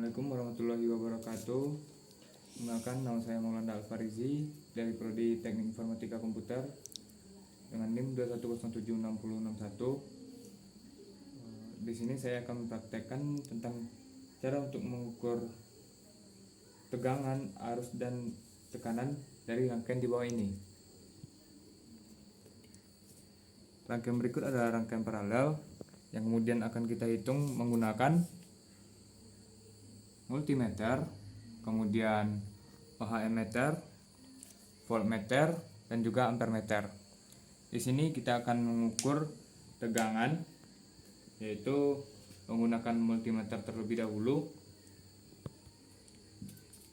Assalamualaikum warahmatullahi wabarakatuh. Perkenalkan, nama saya Maulana Alfarizi dari Prodi Teknik Informatika Komputer dengan NIM 2107661. Di sini saya akan mempraktekkan tentang cara untuk mengukur tegangan, arus, dan tekanan dari rangkaian di bawah ini. Rangkaian berikut adalah rangkaian paralel yang kemudian akan kita hitung menggunakan multimeter, kemudian ohm meter, voltmeter, dan juga ampermeter. Di sini kita akan mengukur tegangan, yaitu menggunakan multimeter terlebih dahulu.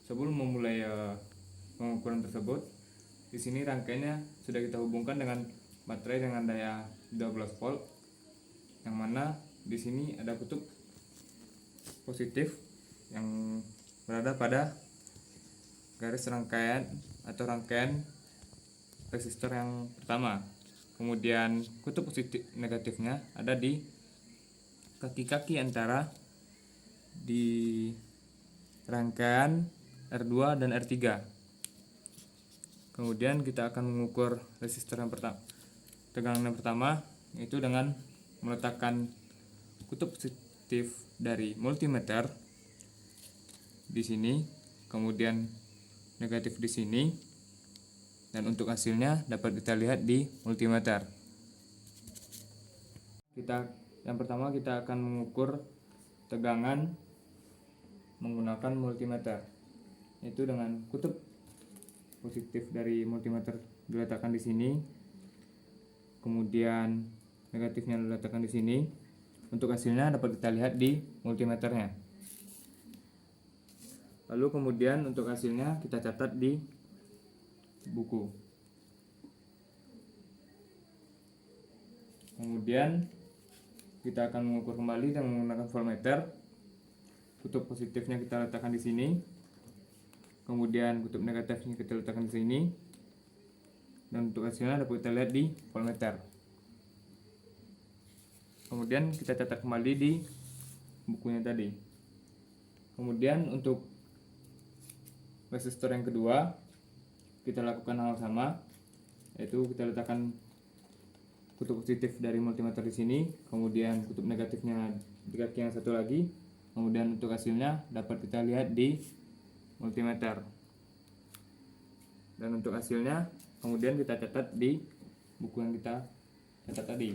Sebelum memulai pengukuran tersebut, di sini rangkaiannya sudah kita hubungkan dengan baterai dengan daya 12 volt, yang mana di sini ada kutub positif yang berada pada garis rangkaian atau rangkaian resistor yang pertama. Kemudian kutub positif negatifnya ada di kaki-kaki antara di rangkaian R2 dan R3. Kemudian kita akan mengukur resistor yang pertama, tegangan yang pertama, yaitu dengan meletakkan kutub positif dari multimeter di sini, kemudian negatif di sini, dan untuk hasilnya dapat kita lihat di multimeter. Yang pertama kita akan mengukur tegangan menggunakan multimeter, yaitu dengan kutub positif dari multimeter diletakkan di sini, kemudian negatifnya diletakkan di sini. Untuk hasilnya dapat kita lihat di multimeternya. Lalu kemudian untuk hasilnya kita catat di buku. Kemudian kita akan mengukur kembali dengan menggunakan voltmeter. Kutub positifnya kita letakkan di sini, kemudian kutub negatifnya kita letakkan di sini, dan untuk hasilnya dapat kita lihat di voltmeter. Kemudian kita catat kembali di bukunya tadi. Kemudian untuk resistor yang kedua kita lakukan hal sama, yaitu kita letakkan kutub positif dari multimeter di sini, kemudian kutub negatifnya di kaki yang satu lagi, kemudian untuk hasilnya dapat kita lihat di multimeter. Dan untuk hasilnya kemudian kita catat di buku yang kita catat tadi.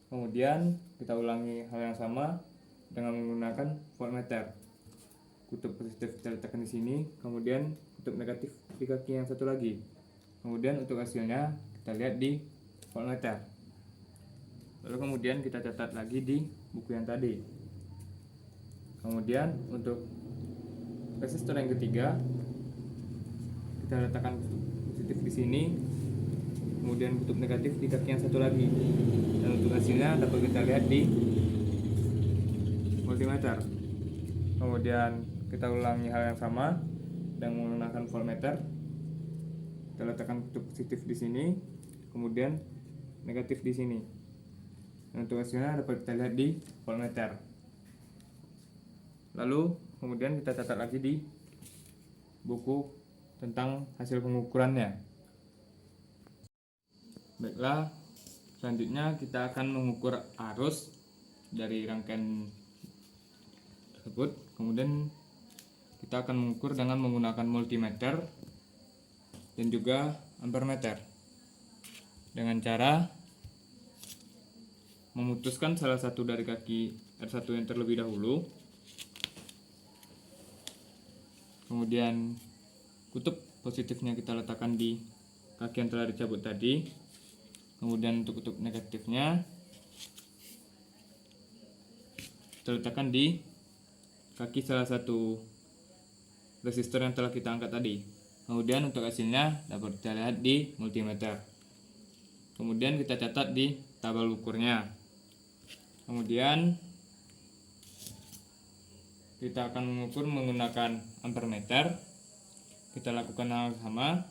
Kemudian kita ulangi hal yang sama dengan menggunakan voltmeter. Kutub positif kita letakkan di sini, kemudian kutub negatif di kaki yang satu lagi. Kemudian untuk hasilnya kita lihat di voltmeter. Lalu kemudian kita catat lagi di buku yang tadi. Kemudian untuk resistor yang ketiga kita letakkan kutub positif di sini, kemudian kutub negatif di kaki yang satu lagi. Dan untuk hasilnya dapat kita lihat di multimeter. Kemudian kita ulangi hal yang sama dengan menggunakan voltmeter. Kita letakkan kutub positif di sini, kemudian negatif di sini. Dan untuk hasilnya dapat kita lihat di voltmeter. Lalu kemudian kita catat lagi di buku tentang hasil pengukurannya. Baiklah, selanjutnya kita akan mengukur arus dari rangkaian tersebut. Kemudian kita akan mengukur dengan menggunakan multimeter dan juga ampermeter dengan cara memutuskan salah satu dari kaki R1 yang terlebih dahulu, kemudian kutub positifnya kita letakkan di kaki yang telah dicabut tadi, kemudian untuk kutub negatifnya kita letakkan di kaki salah satu resistor yang telah kita angkat tadi. Kemudian untuk hasilnya dapat kita lihat di multimeter. Kemudian kita catat di tabel ukurnya. Kemudian kita akan mengukur menggunakan ampermeter. Kita lakukan hal sama.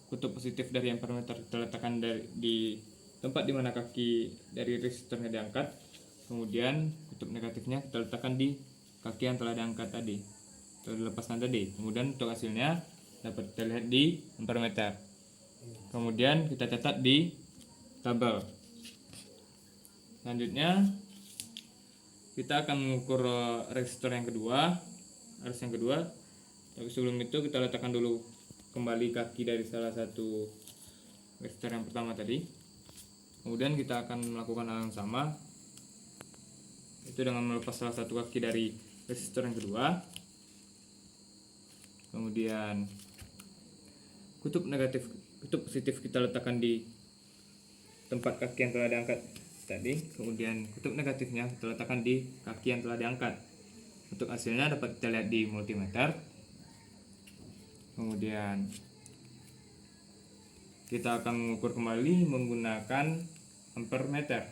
Kutub positif dari ampermeter kita letakkan di tempat di mana kaki dari resistornya diangkat. Kemudian kutub negatifnya kita letakkan di kaki yang telah diangkat tadi, telah dilepaskan tadi. Kemudian untuk hasilnya dapat kita lihat di ampere meter. Kemudian kita catat di tabel. Selanjutnya kita akan mengukur resistor yang kedua, arus yang kedua. Tapi sebelum itu kita letakkan dulu kembali kaki dari salah satu resistor yang pertama tadi. Kemudian kita akan melakukan hal yang sama, itu dengan melepas salah satu kaki dari resistor yang kedua. Kemudian kutub positif kita letakkan di tempat kaki yang telah diangkat tadi. Kemudian kutub negatifnya kita letakkan di kaki yang telah diangkat. Untuk hasilnya dapat kita lihat di multimeter. Kemudian kita akan mengukur kembali menggunakan ampere meter.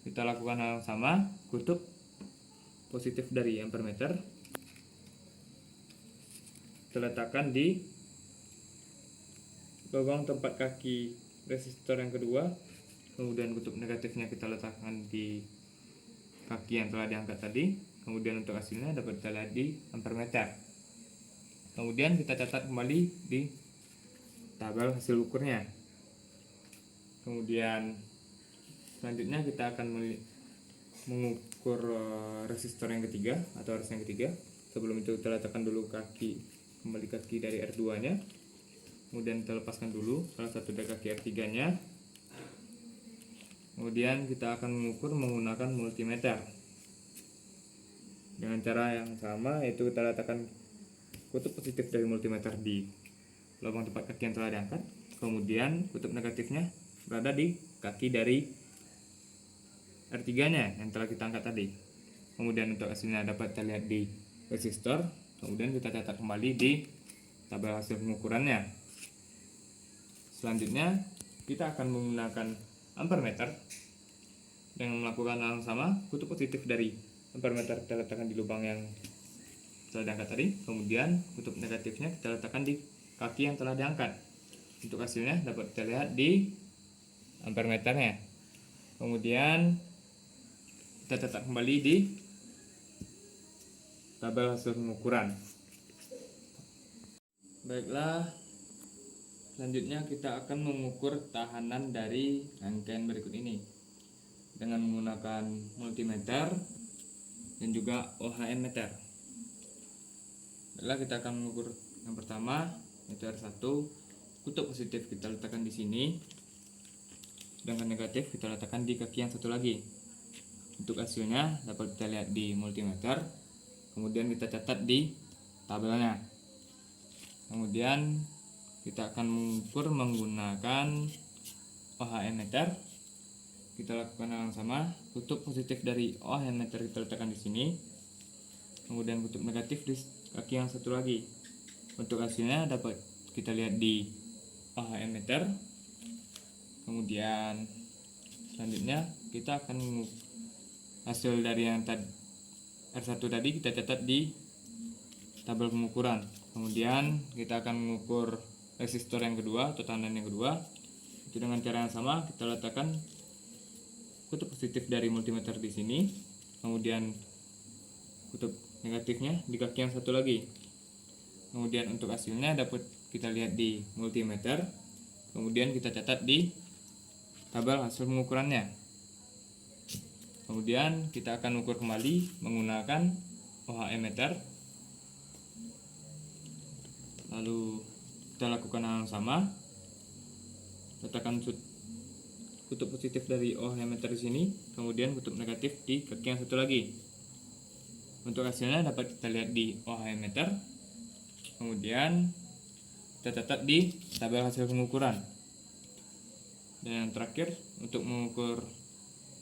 Kita lakukan hal yang sama, kutub positif dari ampere meter kita letakkan di lubang tempat kaki resistor yang kedua. Kemudian kutub negatifnya kita letakkan di kaki yang telah diangkat tadi. Kemudian untuk hasilnya dapat kita lihat di ampere meter. Kemudian kita catat kembali di tabel hasil ukurnya. Kemudian selanjutnya kita akan mengukur resistor yang ketiga atau arus yang ketiga. Sebelum itu kita letakkan dulu kaki dari R2 nya. Kemudian kita lepaskan dulu salah satu dari kaki R3 nya. Kemudian kita akan mengukur menggunakan multimeter dengan cara yang sama, yaitu kita letakkan kutub positif dari multimeter di lubang tempat kaki yang telah diangkat. Kemudian kutub negatifnya berada di kaki dari R3 nya yang telah kita angkat tadi. Kemudian untuk hasilnya dapat kita lihat di resistor. Kemudian kita catat kembali di tabel hasil pengukurannya. Selanjutnya kita akan menggunakan ampere meter dengan melakukan hal yang sama. Kutub positif dari ampere meter kita letakkan di lubang yang telah diangkat tadi. Kemudian kutub negatifnya kita letakkan di kaki yang telah diangkat. Untuk hasilnya dapat kita lihat di ampere meternya. Kemudian kita catat kembali di tabel hasil pengukuran. Baiklah, selanjutnya kita akan mengukur tahanan dari rangkaian berikut ini dengan menggunakan multimeter dan juga OHM meter. Baiklah, kita akan mengukur yang pertama, yaitu R1. Kutub positif kita letakkan di sini, sedangkan negatif kita letakkan di kaki yang satu lagi. Untuk hasilnya dapat kita lihat di multimeter. Kemudian kita catat di tabelnya. Kemudian kita akan mengukur menggunakan OHM meter. Kita lakukan hal yang sama. Kutub positif dari OHM meter kita letakkan di sini. Kemudian kutub negatif di kaki yang satu lagi. Untuk hasilnya dapat kita lihat di OHM meter. Kemudian selanjutnya kita akan hasil dari yang tadi R1 tadi kita catat di tabel pengukuran. Kemudian kita akan mengukur resistor yang kedua atau tahanan yang kedua. Itu dengan cara yang sama, kita letakkan kutub positif dari multimeter di sini. Kemudian kutub negatifnya di kaki yang satu lagi. Kemudian untuk hasilnya dapat kita lihat di multimeter. Kemudian kita catat di tabel hasil pengukurannya. Kemudian kita akan ukur kembali menggunakan OHM meter. Lalu kita lakukan hal yang sama. Letakkan kutub positif dari OHM meter di sini, kemudian kutub negatif di kaki yang satu lagi. Untuk hasilnya dapat kita lihat di OHM meter. Kemudian kita catat di tabel hasil pengukuran. Dan yang terakhir, untuk mengukur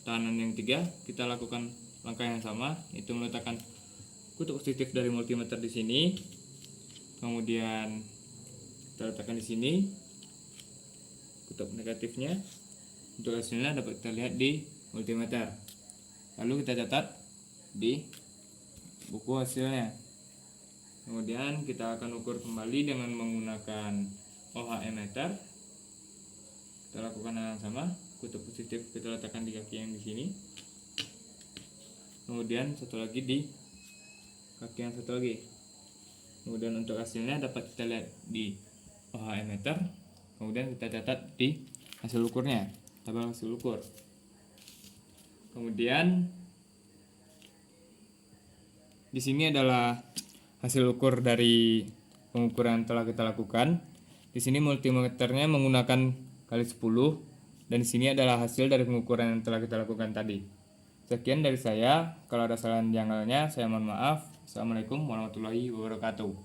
tahanan yang ketiga, kita lakukan langkah yang sama, yaitu meletakkan kutub positif dari multimeter di sini. Kemudian kita letakkan di sini kutub negatifnya. Untuk hasilnya dapat kita lihat di multimeter. Lalu kita catat di buku hasilnya. Kemudian kita akan ukur kembali dengan menggunakan OHM meter. Kita lakukan hal yang sama. Kutub positif kita letakkan di kaki yang di sini. Kemudian satu lagi di kaki yang satu lagi. Kemudian untuk hasilnya dapat kita lihat di OHM meter. Kemudian kita catat di hasil ukurnya, tabel hasil ukur. Kemudian di sini adalah hasil ukur dari pengukuran yang telah kita lakukan. Di sini multimeternya menggunakan kali 10 dan di sini adalah hasil dari pengukuran yang telah kita lakukan tadi. Sekian dari saya. Kalau ada kesalahan janggalnya saya mohon maaf. Assalamualaikum warahmatullahi wabarakatuh.